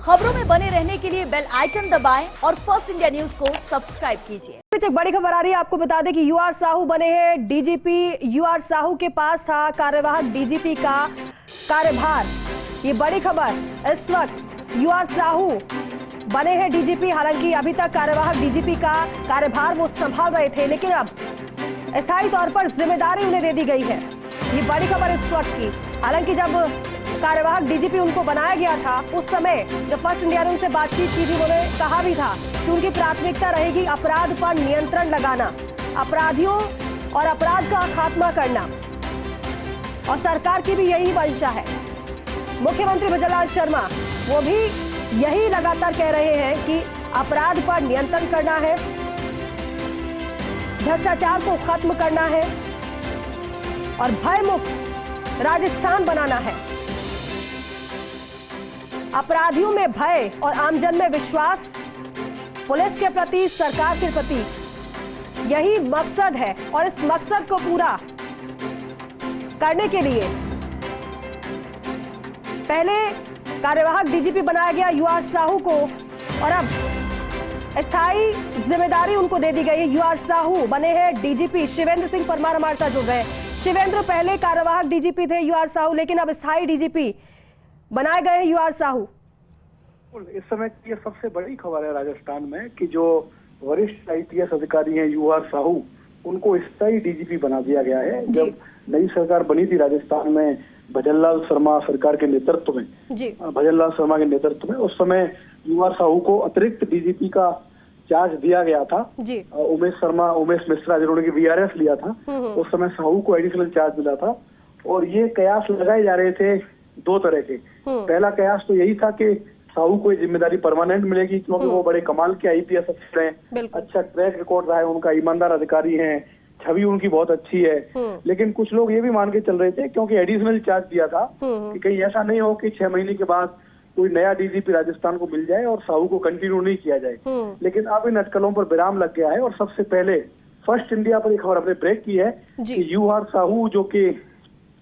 खबरों में बने रहने के लिए बेल आइकन दबाएं और फर्स्ट इंडिया न्यूज को सब्सक्राइब कीजिए। एक बड़ी खबर आ रही है, आपको बता दें कि यूआर साहू बने हैं डीजीपी। यूआर साहू के पास था कार्यवाहक डीजीपी का कार्यभार। ये बड़ी खबर। इस वक्त यूआर साहू बने हैं डीजीपी। हालांकि अभी तक कार्यवाहक डीजीपी का कार्यभार वो संभाल रहे थे, लेकिन अब अस्थायी तौर पर जिम्मेदारी उन्हें दे दी गई है। ये बड़ी खबर इस वक्त की। हालांकि जब कार्यवाहक डीजीपी उनको बनाया गया था, उस समय जब फर्स्ट इंडिया ने उनसे बातचीत की थी, उन्होंने कहा भी था कि उनकी प्राथमिकता रहेगी अपराध पर नियंत्रण लगाना, अपराधियों और अपराध का खात्मा करना, और सरकार की भी यही मंशा है। मुख्यमंत्री भजनलाल शर्मा वो भी यही लगातार कह रहे हैं कि अपराध पर नियंत्रण करना है, भ्रष्टाचार को खत्म करना है और भयमुक्त राजस्थान बनाना है। अपराधियों में भय और आमजन में विश्वास, पुलिस के प्रति, सरकार के प्रति, यही मकसद है। और इस मकसद को पूरा करने के लिए पहले कार्यवाहक डीजीपी बनाया गया यूआर साहू को, और अब अस्थायी जिम्मेदारी उनको दे दी गई है। यूआर साहू बने हैं डीजीपी। शिवेंद्र सिंह परमार हमारे साथ जुड़ रहे हैं। शिवेंद्र, पहले कार्यवाहक डीजीपी थे यूआर साहू, लेकिन अब अस्थायी डीजीपी बनाए गए हैं यूआर साहू। इस समय की ये सबसे बड़ी खबर है राजस्थान में कि जो वरिष्ठ आईपीएस अधिकारी हैं यूआर साहू, उनको स्थायी डीजीपी बना दिया गया है। जब नई सरकार बनी थी राजस्थान में भजनलाल शर्मा सरकार के नेतृत्व में, भजनलाल शर्मा के नेतृत्व में, उस समय यूआर साहू को अतिरिक्त डीजीपी का चार्ज दिया गया था। उमेश मिश्रा जिन्होंने की वीआरएस लिया था, उस समय साहू को एडिशनल चार्ज मिला था। और ये कयास लगाए जा रहे थे दो तरह के। पहला कयास तो यही था कि साहू को जिम्मेदारी परमानेंट मिलेगी, क्योंकि वो बड़े कमाल के आईपीएस अफसर हैं, अच्छा ट्रैक रिकॉर्ड रहा है उनका, ईमानदार अधिकारी हैं, छवि उनकी बहुत अच्छी है। लेकिन कुछ लोग ये भी मान के चल रहे थे, क्योंकि एडिशनल चार्ज दिया था, कि कहीं ऐसा नहीं हो कि 6 महीने के बाद कोई नया डीजीपी राजस्थान को मिल जाए और साहू को कंटिन्यू नहीं किया जाए। लेकिन अब इन अटकलों पर विराम लग गया है। और सबसे पहले फर्स्ट इंडिया पर एक खबर हमने ब्रेक की है कि यूआर साहू जो कि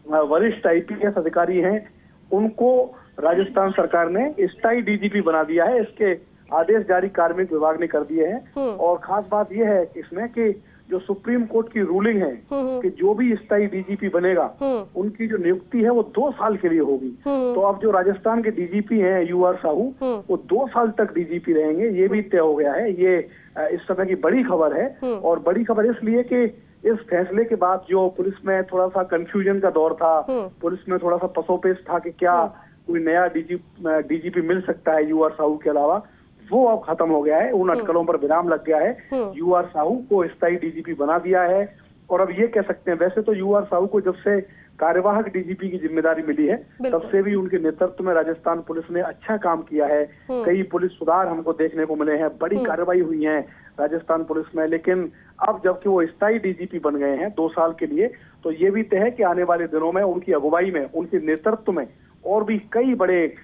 वरिष्ठ आईपीएस अधिकारी हैं, उनको राजस्थान सरकार ने स्थायी डीजीपी बना दिया है। इसके आदेश जारी कार्मिक विभाग ने कर दिए हैं। और खास बात यह है इसमें कि जो सुप्रीम कोर्ट की रूलिंग है कि जो भी स्थायी डीजीपी बनेगा, उनकी जो नियुक्ति है वो 2 साल के लिए होगी। तो अब जो राजस्थान के डीजीपी हैं यूआर साहू, वो 2 साल तक डीजीपी रहेंगे, ये भी तय हो गया है। ये इस समय की बड़ी खबर है। और बड़ी खबर इसलिए कि इस फैसले के बाद जो पुलिस में थोड़ा सा कंफ्यूजन का दौर था, पुलिस में थोड़ा सा पसोपेश था कि क्या कोई नया डीजीपी मिल सकता है यूआर साहू के अलावा, वो अब खत्म हो गया है। उन अटकलों पर विराम लग गया है। यूआर साहू को स्थायी डीजीपी बना दिया है। और अब ये कह सकते हैं, वैसे तो यूआर साहू को जब से कार्यवाहक डीजीपी की जिम्मेदारी मिली है, तब से भी उनके नेतृत्व में राजस्थान पुलिस ने अच्छा काम किया है। कई पुलिस सुधार हमको देखने को मिले हैं, बड़ी कार्रवाई हुई है राजस्थान पुलिस में। लेकिन अब जबकि वो स्थायी डीजीपी बन गए हैं 2 साल के लिए, तो ये भी तय है कि आने वाले दिनों में उनकी अगुवाई में, उनके नेतृत्व में और भी कई बड़े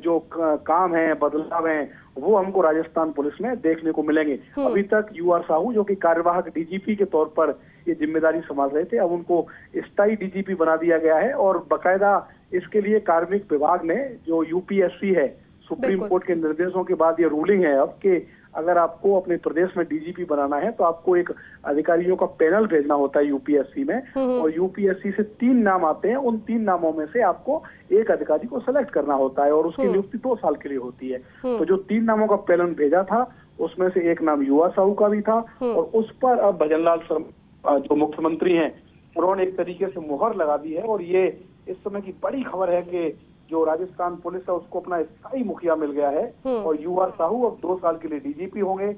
जो काम हैं, बदलाव हैं, वो हमको राजस्थान पुलिस में देखने को मिलेंगे। अभी तक यूआर साहू जो कि कार्यवाहक डीजीपी के तौर पर ये जिम्मेदारी संभाल रहे थे, अब उनको स्थायी डीजीपी बना दिया गया है। और बकायदा इसके लिए कार्मिक विभाग ने, जो यूपीएससी है, सुप्रीम कोर्ट के निर्देशों के बाद ये रूलिंग है अब कि अगर आपको अपने प्रदेश में डीजीपी बनाना है तो आपको एक अधिकारियों का पैनल भेजना होता है यूपीएससी में। और यूपीएससी से 3 नाम आते हैं, उन 3 नामों में से आपको एक अधिकारी को सेलेक्ट करना होता है और उसकी नियुक्ति 2 साल के लिए होती है। तो जो 3 नामों का पैनल भेजा था, उसमें से एक नाम यूआर साहू का भी था। और उस पर अब भजनलाल शर्मा जो मुख्यमंत्री हैं, उन्होंने एक तरीके से मुहर लगा दी है। और ये इस समय की बड़ी खबर है कि जो राजस्थान पुलिस है उसको अपना स्थायी मुखिया मिल गया है। और यूआर साहू अब 2 साल के लिए डीजीपी होंगे।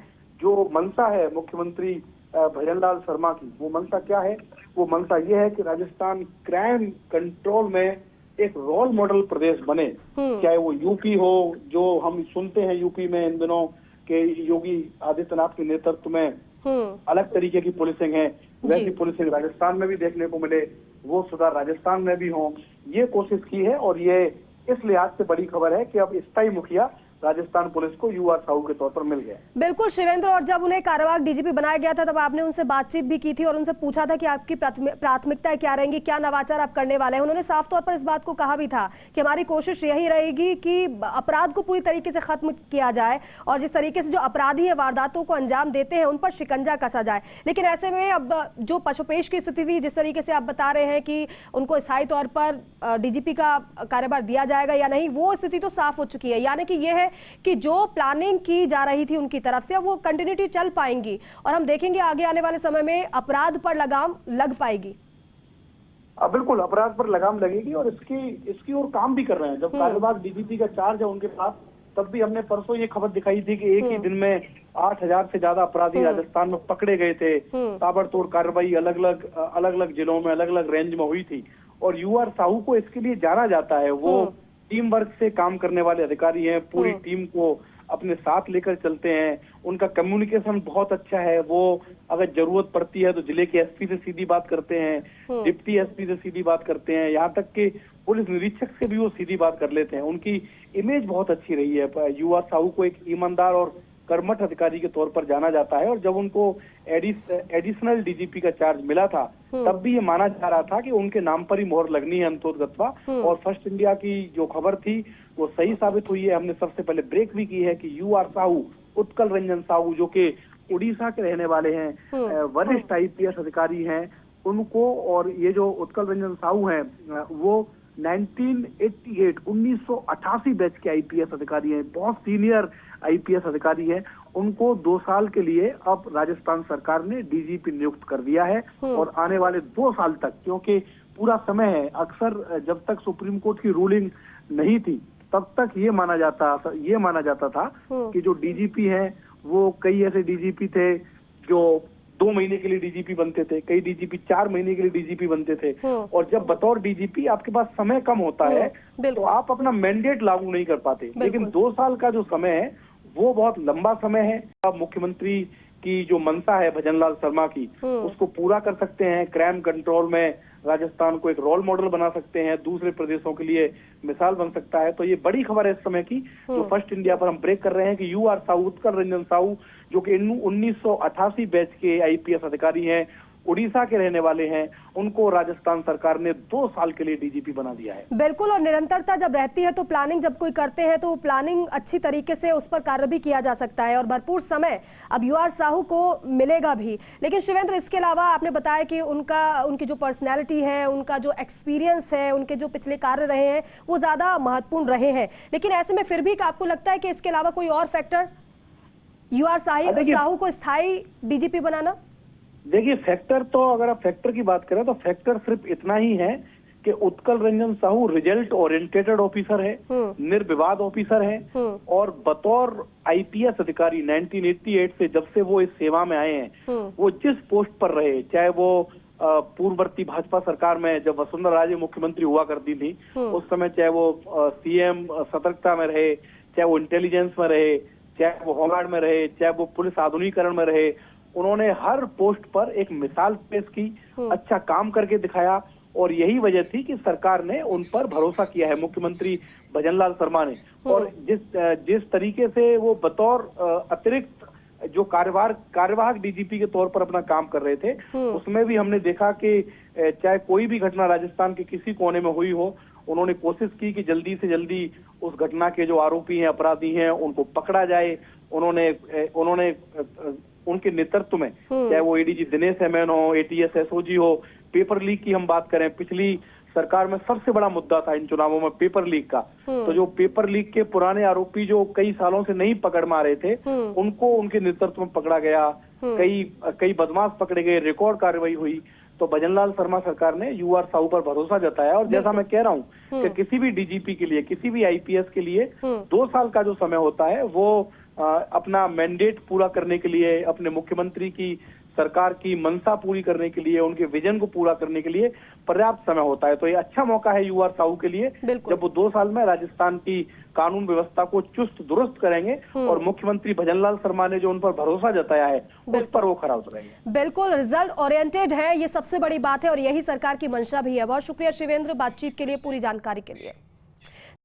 जो मंशा है मुख्यमंत्री भजनलाल शर्मा की, वो मंशा क्या है? वो मंशा ये है कि राजस्थान क्राइम कंट्रोल में एक रोल मॉडल प्रदेश बने। चाहे वो यूपी हो, जो हम सुनते हैं यूपी में इन दिनों के योगी आदित्यनाथ के नेतृत्व में अलग तरीके की पुलिसिंग है, वैसी पुलिसिंग राजस्थान में भी देखने को मिले, वो सुधार राजस्थान में भी हो, ये कोशिश की है। और ये इस लिहाज से बड़ी खबर है कि अब स्थायी मुखिया राजस्थान पुलिस को यूआर साहू के तौर पर मिल गया। बिल्कुल शिवेंद्र, और जब उन्हें कार्यवाहक डीजीपी बनाया गया था तब आपने उनसे बातचीत भी की थी और उनसे पूछा था कि आपकी प्राथमिकताएं क्या रहेंगी, क्या नवाचार आप करने वाले हैं। उन्होंने साफ तौर पर इस बात को कहा भी था कि हमारी कोशिश यही रहेगी कि अपराध को पूरी तरीके से खत्म किया जाए और जिस तरीके से जो अपराधी है वारदातों को अंजाम देते हैं उन पर शिकंजा कसा जाए। लेकिन ऐसे में अब जो पशुपेश की स्थिति थी, जिस तरीके से आप बता रहे हैं कि उनको स्थायी तौर पर डीजीपी का कार्यभार दिया जाएगा या नहीं, वो स्थिति तो साफ हो चुकी है। यानी कि ये है कि जो प्लानिंग की जा रही थी उनकी तरफ से वो कंटिन्यूटी चल पाएंगी और हम देखेंगे आगे आने वाले समय में अपराध पर लगाम लग पाएगी। बिल्कुल अपराध पर लगाम लगेगी और इसकी ओर काम भी कर रहे हैं। जब कार्यवाहक डीजीपी का चार्ज है उनके पास, तब भी हमने परसों ये खबर दिखाई थी कि एक ही दिन में 8,000 से ज्यादा अपराधी राजस्थान में पकड़े गए थे। ताबड़तोड़ कार्रवाई अलग अलग जिलों में अलग अलग रेंज में हुई थी और यूआर साहू को इसके लिए जाना जाता है। वो टीम वर्क से काम करने वाले अधिकारी हैं, पूरी टीम को अपने साथ लेकर चलते हैं। उनका कम्युनिकेशन बहुत अच्छा है। वो अगर जरूरत पड़ती है तो जिले के एसपी से सीधी बात करते हैं, डिप्टी एसपी से सीधी बात करते हैं, यहाँ तक कि पुलिस निरीक्षक से भी वो सीधी बात कर लेते हैं। उनकी इमेज बहुत अच्छी रही है। यूआर साहू को एक ईमानदार और कर्मठ अधिकारी के तौर पर जाना जाता है और जब उनको एडिशनल डीजीपी का चार्ज मिला था तब भी ये माना जा रहा था कि उनके नाम पर ही मोहर लगनी है अंतोगत्वा। और फर्स्ट इंडिया की जो खबर थी वो सही साबित हुई है। हमने सबसे पहले ब्रेक भी की है कि यूआर साहू, उत्कल रंजन साहू, जो कि उड़ीसा के रहने वाले हैं, वरिष्ठ आईपीएस अधिकारी हैं, उनको, और ये जो उत्कल रंजन साहू हैं वो 1988 बैच के आईपीएस अधिकारी हैं, बहुत सीनियर आईपीएस अधिकारी हैं। उनको 2 साल के लिए अब राजस्थान सरकार ने डीजीपी नियुक्त कर दिया है और आने वाले 2 साल तक, क्योंकि पूरा समय है, अक्सर जब तक सुप्रीम कोर्ट की रूलिंग नहीं थी तब तक ये माना जाता था कि जो डीजीपी हैं वो कई ऐसे डीजीपी थे जो 2 महीने के लिए डीजीपी बनते थे, कई डीजीपी 4 महीने के लिए डीजीपी बनते थे। और जब बतौर डीजीपी आपके पास समय कम होता है तो आप अपना मैंडेट लागू नहीं कर पाते। लेकिन 2 साल का जो समय है वो बहुत लंबा समय है। अब मुख्यमंत्री की जो मंशा है भजनलाल शर्मा की, उसको पूरा कर सकते हैं। क्राइम कंट्रोल में राजस्थान को एक रोल मॉडल बना सकते हैं, दूसरे प्रदेशों के लिए मिसाल बन सकता है। तो ये बड़ी खबर है इस समय की, जो फर्स्ट इंडिया पर हम ब्रेक कर रहे हैं कि यूआर साहू, उत्कल रंजन साहू, जो कि 1988 बैच के आईपीएस अधिकारी हैं, उड़ीसा के रहने वाले हैं, उनको राजस्थान सरकार ने 2 साल के लिए डीजीपी बना दिया है। बिल्कुल, और निरंतरता जब रहती है तो प्लानिंग जब कोई करते हैं तो प्लानिंग अच्छी तरीके से उस पर कार्य भी किया जा सकता है और भरपूर समय अब यूआर साहू को मिलेगा भी। लेकिन शिवेंद्र, इसके अलावा आपने बताया कि उनकी जो पर्सनैलिटी है, उनका जो एक्सपीरियंस है, उनके जो पिछले कार्य रहे हैं वो ज्यादा महत्वपूर्ण रहे हैं। लेकिन ऐसे में फिर भी आपको लगता है कि इसके अलावा कोई और फैक्टर यूआर साहू को स्थायी डीजीपी बनाना? देखिए, फैक्टर तो अगर आप फैक्टर की बात करें तो फैक्टर सिर्फ इतना ही है कि Utkal Ranjan Sahu result orientated officer है, निर्विवाद ऑफिसर है और बतौर आईपीएस अधिकारी 1988 से जब से वो इस सेवा में आए हैं, वो जिस पोस्ट पर रहे, चाहे वो पूर्ववर्ती भाजपा सरकार में जब वसुंधरा राजे मुख्यमंत्री हुआ करती थी उस समय, चाहे वो सीएम सतर्कता में रहे, चाहे वो इंटेलिजेंस में रहे, चाहे वो होमगार्ड में रहे, चाहे वो पुलिस आधुनिकीकरण में रहे, उन्होंने हर पोस्ट पर एक मिसाल पेश की, अच्छा काम करके दिखाया और यही वजह थी कि सरकार ने उन पर भरोसा किया है, मुख्यमंत्री भजनलाल शर्मा ने। और जिस तरीके से वो बतौर अतिरिक्त जो कार्यवाहक डीजीपी के तौर पर अपना काम कर रहे थे, उसमें भी हमने देखा कि चाहे कोई भी घटना राजस्थान के किसी कोने में हुई हो, उन्होंने कोशिश की कि जल्दी से जल्दी उस घटना के जो आरोपी हैं, अपराधी हैं, उनको पकड़ा जाए। उन्होंने उनके नेतृत्व में, चाहे वो एडीजी दिनेश एमएन हो, एटीएस एसओजी हो, पेपर लीक की हम बात करें, पिछली सरकार में सबसे बड़ा मुद्दा था इन चुनावों में पेपर लीक का। तो जो पेपर लीक के पुराने आरोपी जो कई सालों से नहीं पकड़ में आ रहे थे, उनको उनके नेतृत्व में पकड़ा गया, कई बदमाश पकड़े गए, रिकॉर्ड कार्रवाई हुई। तो भजनलाल शर्मा सरकार ने यूआर साहू पर भरोसा जताया और जैसा मैं कह रहा हूँ कि किसी भी डीजीपी के लिए, किसी भी आईपीएस के लिए 2 साल का जो समय होता है वो अपना मैंडेट पूरा करने के लिए, अपने मुख्यमंत्री की सरकार की मंशा पूरी करने के लिए, उनके विजन को पूरा करने के लिए पर्याप्त समय होता है। तो ये अच्छा मौका है यूआर साहू के लिए, जब वो 2 साल में राजस्थान की कानून व्यवस्था को चुस्त दुरुस्त करेंगे और मुख्यमंत्री भजनलाल शर्मा ने जो उन पर भरोसा जताया है उस पर वो खरा उतरेंगे। बिल्कुल, रिजल्ट ओरिएंटेड है, ये सबसे बड़ी बात है और यही सरकार की मंशा भी है। बहुत शुक्रिया शिवेंद्र, बातचीत के लिए, पूरी जानकारी के लिए।